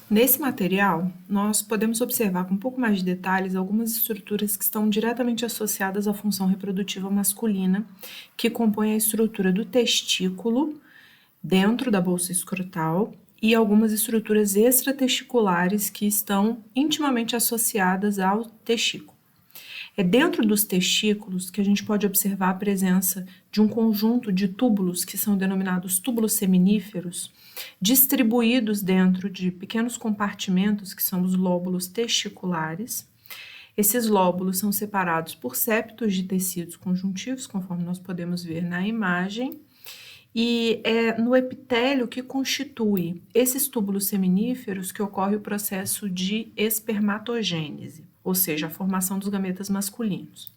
Nesse material, nós podemos observar com um pouco mais de detalhes algumas estruturas que estão diretamente associadas à função reprodutiva masculina, que compõem a estrutura do testículo dentro da bolsa escrotal e algumas estruturas extratesticulares que estão intimamente associadas ao testículo. É dentro dos testículos que a gente pode observar a presença de um conjunto de túbulos que são denominados túbulos seminíferos, distribuídos dentro de pequenos compartimentos que são os lóbulos testiculares. Esses lóbulos são separados por septos de tecidos conjuntivos, conforme nós podemos ver na imagem, e é no epitélio que constitui esses túbulos seminíferos que ocorre o processo de espermatogênese, ou seja, a formação dos gametas masculinos.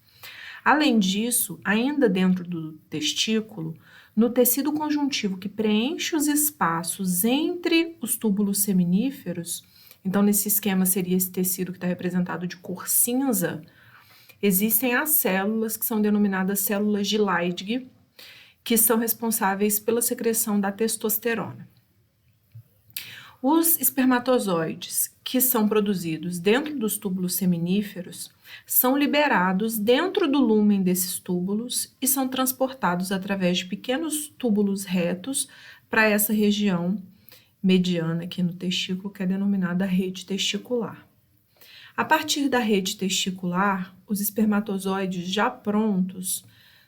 Além disso, ainda dentro do testículo, no tecido conjuntivo que preenche os espaços entre os túbulos seminíferos, então nesse esquema seria esse tecido que está representado de cor cinza, existem as células que são denominadas células de Leydig, que são responsáveis pela secreção da testosterona. Os espermatozoides que são produzidos dentro dos túbulos seminíferos são liberados dentro do lúmen desses túbulos e são transportados através de pequenos túbulos retos para essa região mediana aqui no testículo, que é denominada rede testicular. A partir da rede testicular, os espermatozoides já prontos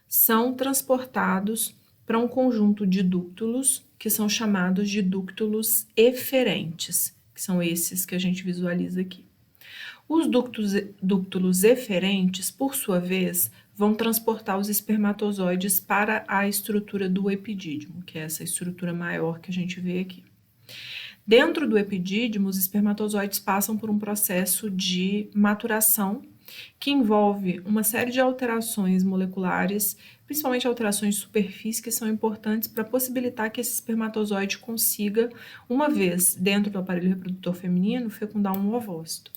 são transportados para um conjunto de dúctulos que são chamados de dúctulos eferentes, que são esses que a gente visualiza aqui. Os dúctulos eferentes, por sua vez, vão transportar os espermatozoides para a estrutura do epidídimo, que é essa estrutura maior que a gente vê aqui. Dentro do epidídimo, os espermatozoides passam por um processo de maturação que envolve uma série de alterações moleculares, principalmente alterações de superfície, que são importantes para possibilitar que esse espermatozoide consiga, uma vez dentro do aparelho reprodutor feminino, fecundar um ovócito.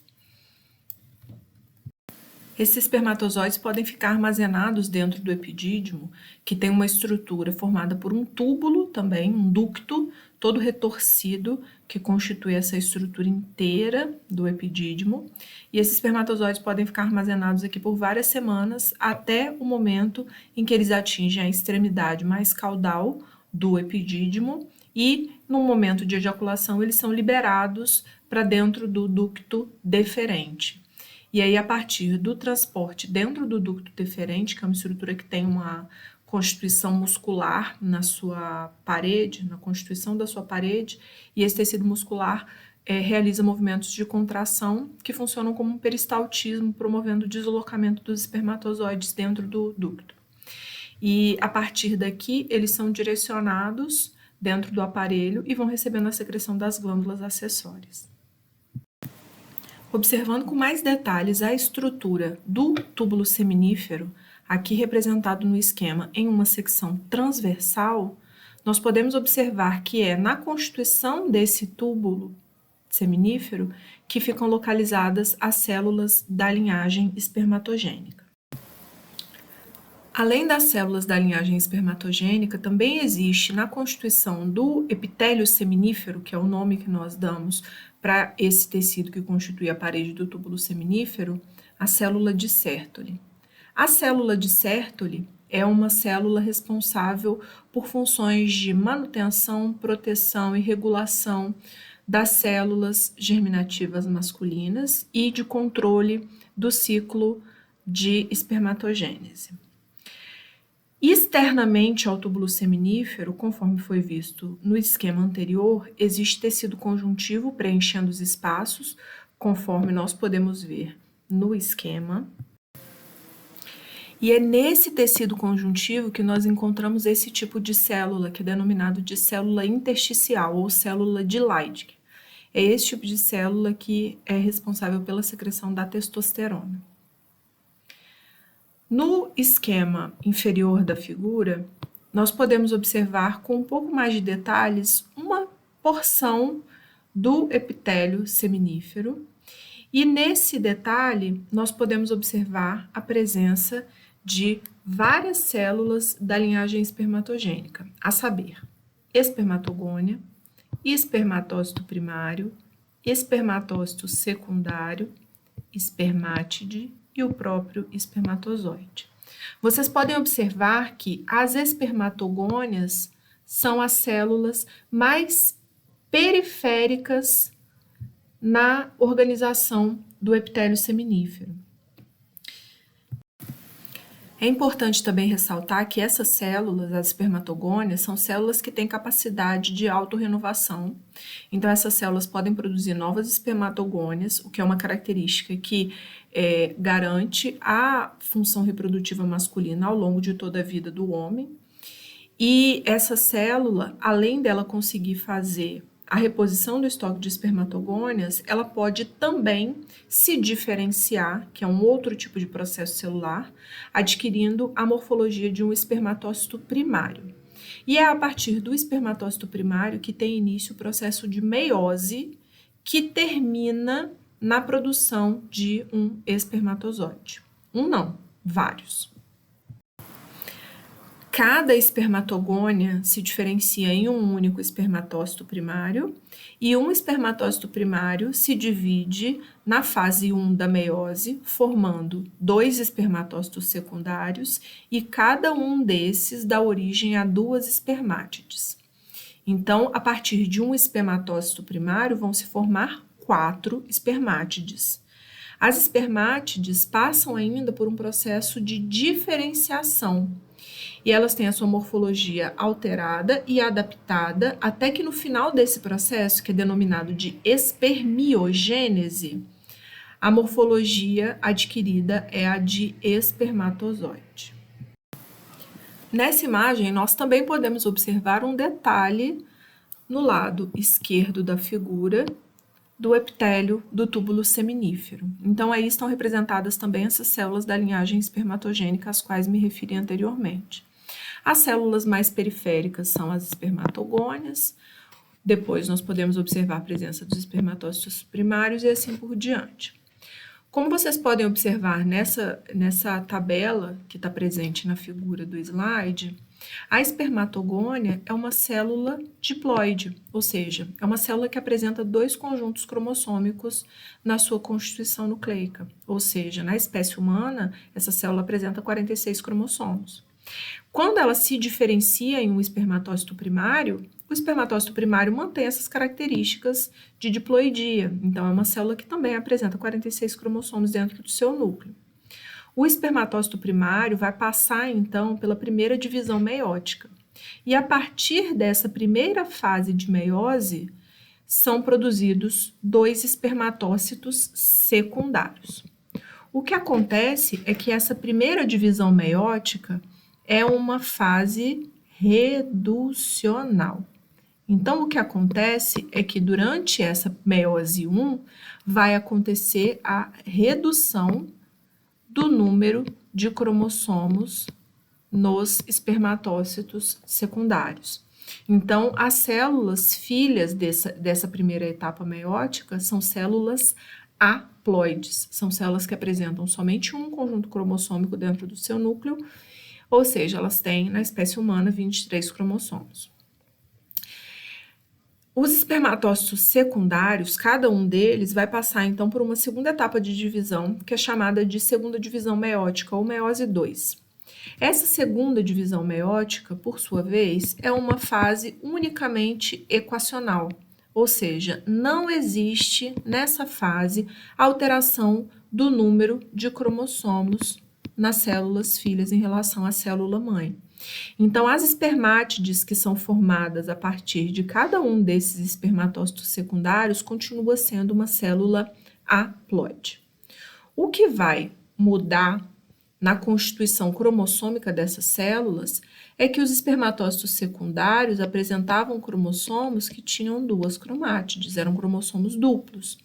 Esses espermatozoides podem ficar armazenados dentro do epidídimo, que tem uma estrutura formada por um túbulo também, um ducto, todo retorcido, que constitui essa estrutura inteira do epidídimo. E esses espermatozoides podem ficar armazenados aqui por várias semanas, até o momento em que eles atingem a extremidade mais caudal do epidídimo, e no momento de ejaculação eles são liberados para dentro do ducto deferente. E aí, a partir do transporte dentro do ducto deferente, que é uma estrutura que tem uma constituição muscular na sua parede, na constituição da sua parede, e esse tecido muscular realiza movimentos de contração que funcionam como um peristaltismo, promovendo o deslocamento dos espermatozoides dentro do ducto. E a partir daqui, eles são direcionados dentro do aparelho e vão recebendo a secreção das glândulas acessórias. Observando com mais detalhes a estrutura do túbulo seminífero, aqui representado no esquema em uma secção transversal, nós podemos observar que é na constituição desse túbulo seminífero que ficam localizadas as células da linhagem espermatogênica. Além das células da linhagem espermatogênica, também existe na constituição do epitélio seminífero, que é o nome que nós damos para esse tecido que constitui a parede do túbulo seminífero, a célula de Sertoli. A célula de Sertoli é uma célula responsável por funções de manutenção, proteção e regulação das células germinativas masculinas e de controle do ciclo de espermatogênese. Externamente ao túbulo seminífero, conforme foi visto no esquema anterior, existe tecido conjuntivo preenchendo os espaços, conforme nós podemos ver no esquema. E é nesse tecido conjuntivo que nós encontramos esse tipo de célula, que é denominado de célula intersticial ou célula de Leydig. É esse tipo de célula que é responsável pela secreção da testosterona. No esquema inferior da figura, nós podemos observar com um pouco mais de detalhes uma porção do epitélio seminífero, e nesse detalhe nós podemos observar a presença de várias células da linhagem espermatogênica, a saber, espermatogônia, espermatócito primário, espermatócito secundário, espermátide e o próprio espermatozoide. Vocês podem observar que as espermatogônias são as células mais periféricas na organização do epitélio seminífero. É importante também ressaltar que essas células, as espermatogônias, são células que têm capacidade de autorrenovação. Então, essas células podem produzir novas espermatogônias, o que é uma característica que garante a função reprodutiva masculina ao longo de toda a vida do homem. E essa célula, além dela conseguir fazer a reposição do estoque de espermatogônias, ela pode também se diferenciar, que é um outro tipo de processo celular, adquirindo a morfologia de um espermatócito primário. E é a partir do espermatócito primário que tem início o processo de meiose, que termina na produção de um espermatozoide. Um não, vários. Cada espermatogônia se diferencia em um único espermatócito primário e um espermatócito primário se divide na fase 1 da meiose, formando 2 espermatócitos secundários e cada um desses dá origem a 2 espermátides. Então, a partir de um espermatócito primário vão se formar 4 espermátides. As espermátides passam ainda por um processo de diferenciação, e elas têm a sua morfologia alterada e adaptada até que no final desse processo, que é denominado de espermiogênese, a morfologia adquirida é a de espermatozoide. Nessa imagem, nós também podemos observar um detalhe no lado esquerdo da figura do epitélio do túbulo seminífero. Então, aí estão representadas também essas células da linhagem espermatogênica às quais me referi anteriormente. As células mais periféricas são as espermatogônias, depois nós podemos observar a presença dos espermatócitos primários e assim por diante. Como vocês podem observar nessa tabela que está presente na figura do slide, a espermatogônia é uma célula diploide, ou seja, é uma célula que apresenta 2 conjuntos cromossômicos na sua constituição nucleica, ou seja, na espécie humana, essa célula apresenta 46 cromossomos. Quando ela se diferencia em um espermatócito primário, o espermatócito primário mantém essas características de diploidia, então é uma célula que também apresenta 46 cromossomos dentro do seu núcleo. O espermatócito primário vai passar, então, pela primeira divisão meiótica. E a partir dessa primeira fase de meiose, são produzidos 2 espermatócitos secundários. O que acontece é que essa primeira divisão meiótica é uma fase reducional. Então, o que acontece é que durante essa meiose 1, vai acontecer a redução do número de cromossomos nos espermatócitos secundários. Então, as células filhas dessa primeira etapa meiótica são células haploides, são células que apresentam somente um conjunto cromossômico dentro do seu núcleo, ou seja, elas têm, na espécie humana, 23 cromossomos. Os espermatócitos secundários, cada um deles vai passar, então, por uma segunda etapa de divisão, que é chamada de segunda divisão meiótica, ou meiose 2. Essa segunda divisão meiótica, por sua vez, é uma fase unicamente equacional, ou seja, não existe, nessa fase, alteração do número de cromossomos nas células filhas em relação à célula mãe. Então, as espermátides que são formadas a partir de cada um desses espermatócitos secundários continua sendo uma célula haploide. O que vai mudar na constituição cromossômica dessas células é que os espermatócitos secundários apresentavam cromossomos que tinham 2 cromátides, eram cromossomos duplos.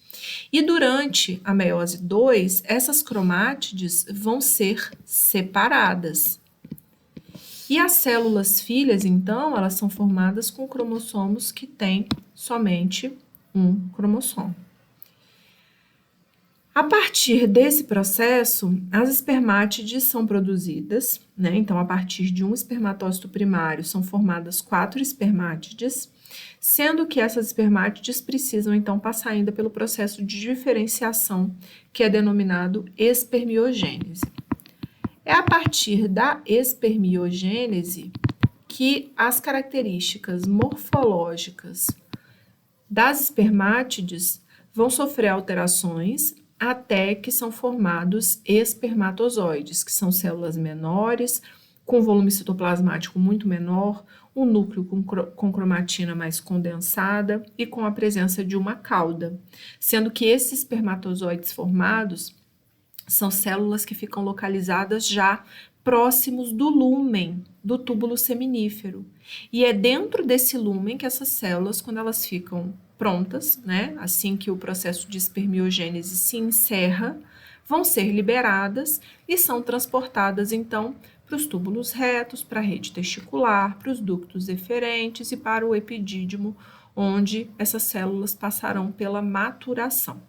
E durante a meiose 2, essas cromátides vão ser separadas. E as células filhas, então, elas são formadas com cromossomos que têm somente um cromossomo. A partir desse processo, as espermátides são produzidas, né? Então, a partir de um espermatócito primário, são formadas 4 espermátides. sendo que essas espermátides precisam então passar ainda pelo processo de diferenciação, que é denominado espermiogênese. É a partir da espermiogênese que as características morfológicas das espermátides vão sofrer alterações até que são formados espermatozoides, que são células menores, com volume citoplasmático muito menor, um núcleo com cromatina mais condensada e com a presença de uma cauda, sendo que esses espermatozoides formados são células que ficam localizadas já próximos do lúmen do túbulo seminífero. E é dentro desse lúmen que essas células, quando elas ficam prontas, né, assim que o processo de espermiogênese se encerra, vão ser liberadas e são transportadas, então, para os túbulos retos, para a rede testicular, para os ductos eferentes e para o epidídimo, onde essas células passarão pela maturação.